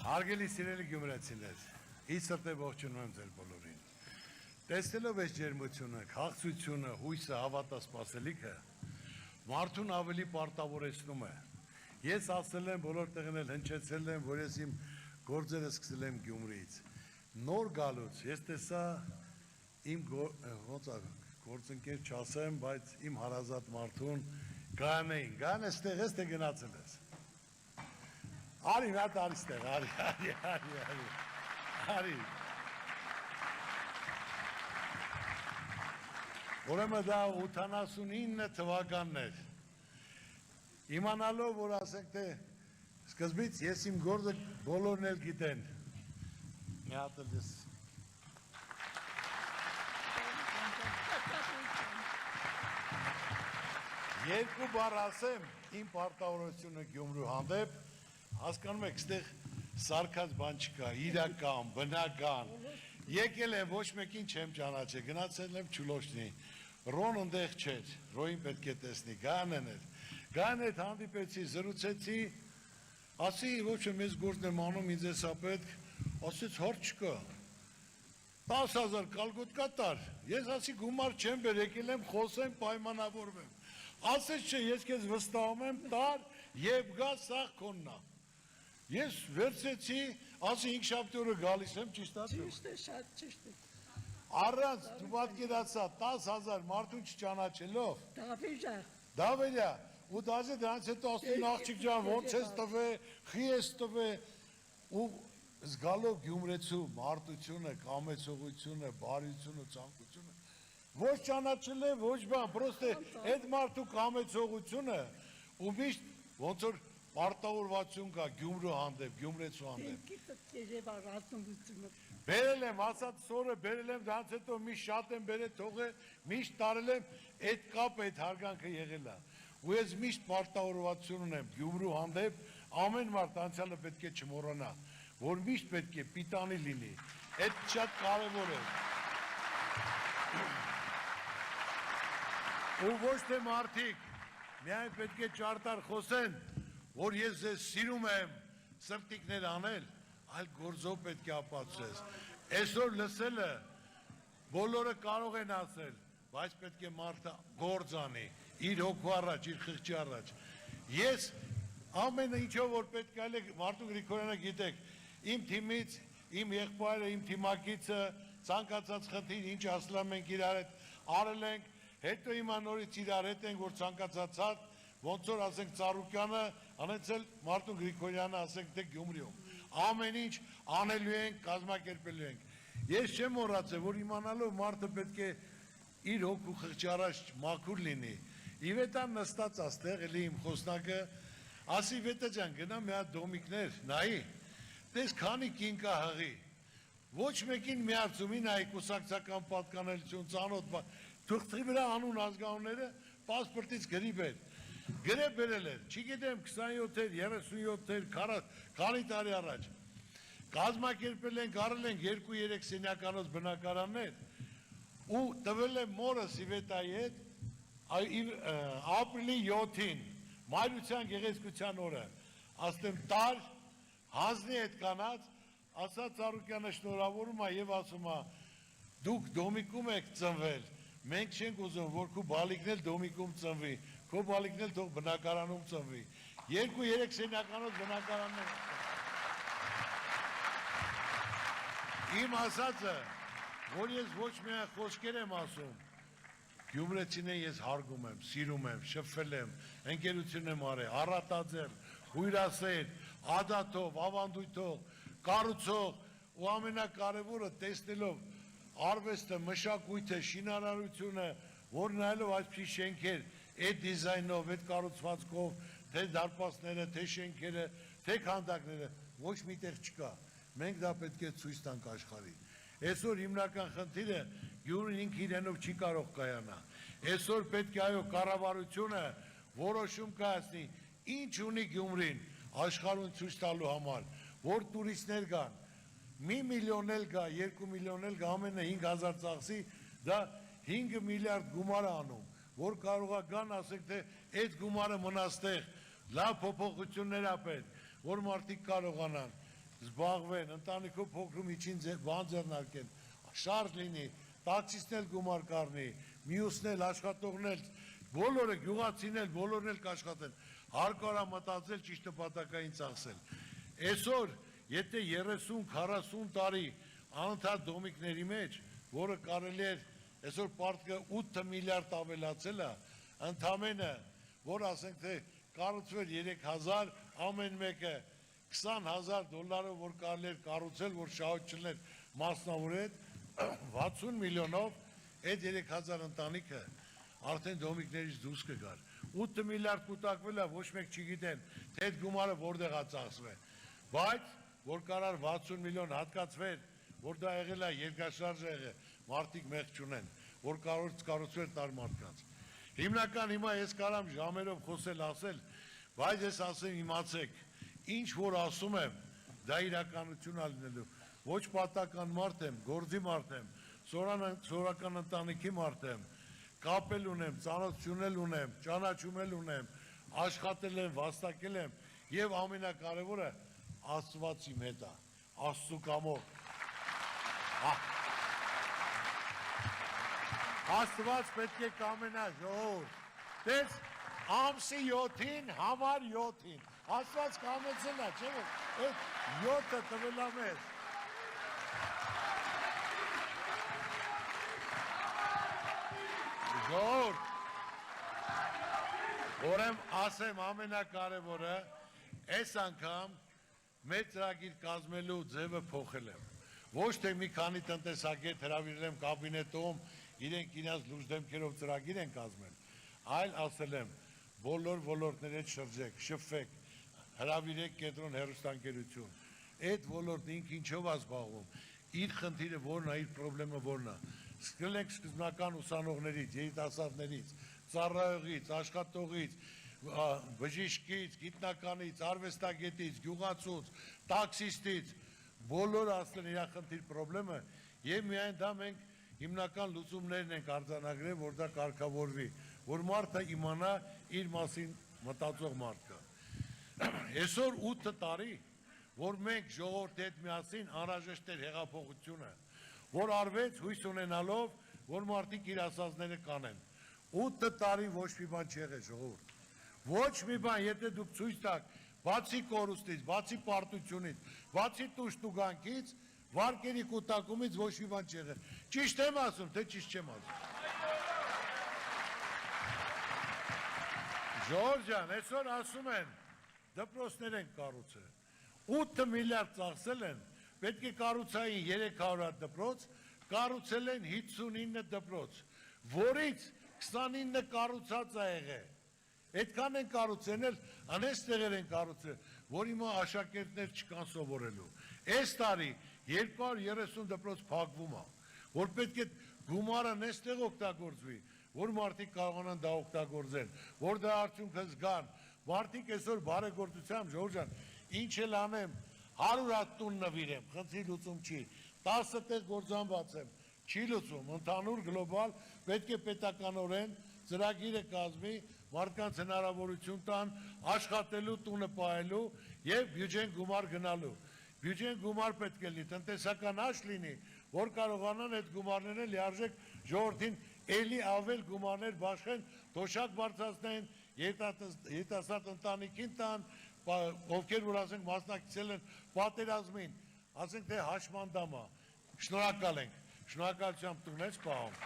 Հարգելի սիրելի գյումրեցիներ, ի սրտե ողջունում եմ ձեր բոլորին։ Տեսնելով այս ջերմությունը, քաղցությունը, հույսը, հավատասպասելիքը, մարդուն ավելի պարտավորեցնում է։ Ես ասել եմ, բոլոր տեղն էլ հնչեցել եմ, որ ես իմ գործերը սկսել եմ Գյումրիից։ Նոր գալուց ես տեսա իմ գործընկեր չասեմ, բայց իմ հարազատ մարդուն Գայանեին, Գայան էստեղ ես թե գնացել ես։ Արի, նա տարի ստեղ, արի։ Ուրեմն դա 89 թվականն էր։ Իմանալով, որ ասենք թե սկզբից ես իմ գործը բոլորն էլ գիտեն։ Մի հատ էլ ես։ Երկու բառ ասեմ իմ պարտավորությունը Գյումրու հանդեպ, հասկանում եք, ստեղ սարքած բան չկա, իրական, բնական։ Եկել եմ, ոչ մեկին չեմ ճանաչել, գնացել եմ Չուլոշնի, Ռոն ընդեղ չէր, Ռոյին պետք է տեսնի, Գայանն էր։ Գայանն հետ հանդիպեցի, զրուցեցի, ասի, ոչ է մեզ գործն եմ անում, ինձ էսա պետք, ասեց հարց չկա, 10,000 կալգոտկա տար, ես ասի գումար չեմ բեր, եկել եմ, խոսեմ, պայմանավորվեմ, ասեց չէ, ես քեզ վստահում եմ, տար և գա սաղ քոննա, ես վերցեցի, ասի 5 շաբթի օրը գալիս եմ, ճիշտ է։ Ճիշտ է, շատ ճիշտ է։ Առանց դու պատկերացա 10,000 մարդուն չճանաչելով։ Դավիրջա, ու դաժե դրանց հետո ասում աղջիկ ջան, ոնց ես տվե, խի ես տվե, ու զգալով Գյումրեցու մարտությունը, կամեցողությունը, բարությունը, ցանկությունը, ոչ ճանաչել է, ոչ բան, պրոստե այդ մարդու կամեցողությունը ու միշտ ոնց որ պարտավորվածություն կա Գյումրու հանդեպ, Գյումրեցու հանդեպ։ Բերել եմ, ասած սորը բերել եմ, դրանց հետո միշտ շատ եմ բերել, թողը միշտ տարել եմ, այդ կապը, այդ հարգանքը եղել է։ Ու ես միշտ պարտավորվածություն ունեմ Գյումրու հանդեպ, ամեն մարդ անցյալը պետք է չմոռանա, որ միշտ պետք է պիտանի լինի, այդ շատ կարևոր է։ Ու ոչ թե մարդիկ, միայն պետք է ճարտար խոսեն, որ ես ձեզ սիրում եմ սրտիկներ անել, այլ գործով պետք է ապացուցես։ Այսօր լսելը բոլորը կարող են ասել, բայց պետք է մարդը գործ անի, իր հոգու առաջ, իր խղճի առաջ։ Ես ամենը ինչով որ պետք է Մարտուն Գրիգորյանը գիտեք, իմ թիմից, իմ եղբայրը, իմ թիմակիցը, ցանկացած խնդիր, ինչ ասլամ ենք իրար հետ արել ենք, հետո հիմա նորից իրար հետ ենք, որ ցանկացած ոնց որ ասենք Ծառուկյանը, անեցել Մարտուն Գրիգորյանը, ասենք թե Գյումրիում, ամեն ինչ անելու ենք, կազմակերպելու ենք։ Ես չեմ մոռացել, որ իմանալով մարդը պետք է իր հոգու խղճի առաջ մաքուր լինի։ Իվետան նստած աստեղ, էլի իմ խոսնակը, ասի Վետա ջան, գնա մի հատ դոմիկներ, նայի, տես քանի կին կա հղի, ոչ մեկին միացումի նայի կուսակցական պատկանելություն, ծանոթ, թղթի վրա անուն ազգանունները պասպորտից գրի բեր, գրե բերել էր, չգիտեմ 27-էր, 37-էր, քանի տարի առաջ, կազմակերպել ենք, առել ենք 2-3 սենյականոց բնակարաններ ու տվել եմ մորս Իվետայի հետ ապրիլի 7-ին, մայրության գեղեցկության օրը, ասեմ տար, հանձնի հետ կանած, ասա Ծառուկյանը շնորհավորում է և ասում է, դուք դոմիկում եք ծնվել, մենք չենք ուզում, որ քո բալիկն էլ դոմիկում ծնվի, քո բալիկն էլ թող բնակարանում ծնվի, 2-3 սենյականոց բնակարաններ։ Իմ ասածը, որ ես ոչ միայն խոսքեր եմ ասում, Գյումրեցիներին ես հարգում եմ, սիրում եմ, շփվել եմ, ընկերություն եմ արել, առատաձեռ, հյուրասեր, ադատով, ավանդույթով, կառուցող ու ամենակարևորը տեսնելով արվեստը, մշակույթը, շինարարությունը, որ նայելով այսպիսի շենքեր, այդ դիզայնով, այդ կառուցվածքով, թե դարպասները, թե շենքերը, թե քանդակները, ոչ միտեղ չկա։ Մենք դա պետք է ցույց տանք աշխարհին։ Այսօր հիմնական խնդիրը Գյումրին ինքը իրենով չի կարող կայանա։ Այսօր պետք է այո կառավարությունը որոշում կայացնի, ինչ ունի Գյումրին աշխարհում ցույց տալու համար, որ տուրիստներ գան, 1 միլիոն էլ գա, 2 միլիոն էլ գա, ամենը 5,000 ծախսի, դա 5 միլիարդ գումար է անում, որ կարող է գան, ասենք թե այդ գումարը մնաց տեղ, լավ փոփոխություններ ապեն, որ մարդիկ կարողանան զբաղվեն, ընտանիքով փոքրում իջին բան ձեռնարկեն, շարժ լինի, տաքսիստն էլ գումար կառնի, մյուսն էլ աշխատողն էլ, բոլորը գյուղացին էլ, բոլորն էլ կաշխատեն, հարկորա մտածել ճիշտ նպատակային ծախսել։ Այսօր, եթե 30-40 տարի անընդհատ դոմիկների մեջ, որը կարելի էր այսօր պարտքը 8 միլիարդ ավելացել է, ընդամենը, որ ասենք թե կառուցվել 3000, ամեն մեկը $20,000, որ կարելի էր կառուցել, որ շահություններ մասնավորել, 60 միլիոնով այդ 3000 ընտանիքը արդեն դոմիկներից դուրս կգար։ 8 միլիարդ կուտակվել է, ոչ մեկ չգիտեն, թե այդ գումարը որտեղ է ծախսվել։ Բայց որ կարար 60 միլիոն հատկացվեր, որ դա եղել է երկրաշարժ եղել, մարդիկ մեղք չունեն, որ կառուցվել տար մարդկանց։ Հիմնական հիմա ես կարամ ժամերով խոսել ասել, բայց ես ասեմ իմացեք, ինչ որ ասում եմ, դա իրականություն է լինելու։ Ոչ պատական մարդ եմ, գործի մարդ եմ, սորական ընտանիքի մարդ եմ, կապել ունեմ, ծանոթությունել ունեմ, ճանաչումել ունեմ, աշխատել եմ, վաստակել եմ եւ ամենակարևորը Աստված իմ հետ է, Աստծու կամով։ Աստված պետք է կամենա ժողովուրդ։ Տես ամսի 7-ին, համար 7-ին։ Աստված կամեցել է, չէ՞ որ այդ 7-ը տվել է մեզ։ Ժողովուրդ, որեմ ասեմ ամենակարևորը, այս անգամ մեր ծրագիր կազմելու ձևը փոխել եմ։ Ոչ թե մի քանի տնտեսագետ հրավիրել եմ կաբինետում, իրենք իրենց լուրջ դեմքերով ծրագիր են կազմել, այլ ասել եմ, բոլոր ոլորտների հետ շրջեք, շփվեք, հրավիրեք կենտրոն հեռուստաընկերություն։ Այդ ոլորտն ինքը ինչով է զբաղվում, իր խնդիրը որն է, իր խնդրեմը որն է։ Սկսենք սկզբնական ուսանողներից, երիտասարդներից, ծառայողից, աշխատողից, բժիշկից, գիտնականից, արվեստագետից, գյուղացուց, տաքսիստից, բոլորը ասել իր խնդիր խնդրեմը եւ միայն դա մենք հիմնական լուծումներն ենք արձանագրել, որ դա կարգավորվի, որ մարդը իմանա իր մասին մտածող մարդ կա։ Այսօր 8 տարի, որ մենք ժողովրդի հետ միասին անհրաժեշտ էր հեղափոխությունը, որ արվեց հույս ունենալով, որ մարդիկ իր ասածները կանեն։ 8 տարի ոչ մի բան չեղել ժողովուրդ։ Ոչ մի բան, եթե դուք ցույց տաք, բացի կորուստից, բացի պարտությունից, բացի տուժտուգանքից, վարկերի կուտակումից ոչ մի բան չեղել։ Ճիշտ եմ ասում, թե ճիշտ չեմ ասում։ Ժողովուրդ ջան, այսօր ասում են, դպրոցներ են կառուցել։ 8 միլիարդ ծախսել են, պետք է կառուցային 300 դպրոց, կառուցել են 59 դպրոց, որից 29 կառուցած է եղել։ Այդքան են կառուցել, անես տեղեր են կառուցել, որ հիմա աշակերտներ չկան սովորելու։ Այս տարի 230 դպրոց փակվում է, որ պետք է գումարը նստեղ օգտագործվի, որ մարդիկ կարողանան դա օգտագործել, որ դա արդյունքը զգան։ Մարդիկ այսօր բարեգործությամբ, Ժողովուրդ ջան, ինչ էլ անեմ, 100 հատ տուն նվիրեմ, խնդրի լուծում չի, 10 տեղ գործանված եմ, չի լուծում, ընդհանուր գլոբալ պետք է պետականորեն ծրագիրը կազմի, մարդկանց հնարավորություն տան աշխատելու, տունը պահելու եւ բյուջեն գումար գնալու։ Բյուջեն գումար պետք է լինի, տնտեսական աճ լինի, որ կարողանան այդ գումարները լիարժեք ժողովրդին էլի ավել գումարներ բաշխեն, թոշակ բարձրացնեն, երիտասարդ ընտանիքին տան, ովքեր որ ասենք մասնակցել են պատերազմին, ասենք թե հաշմանդամա, շնորհակալ ենք, շնորհակալությամբ տուն ես պահում։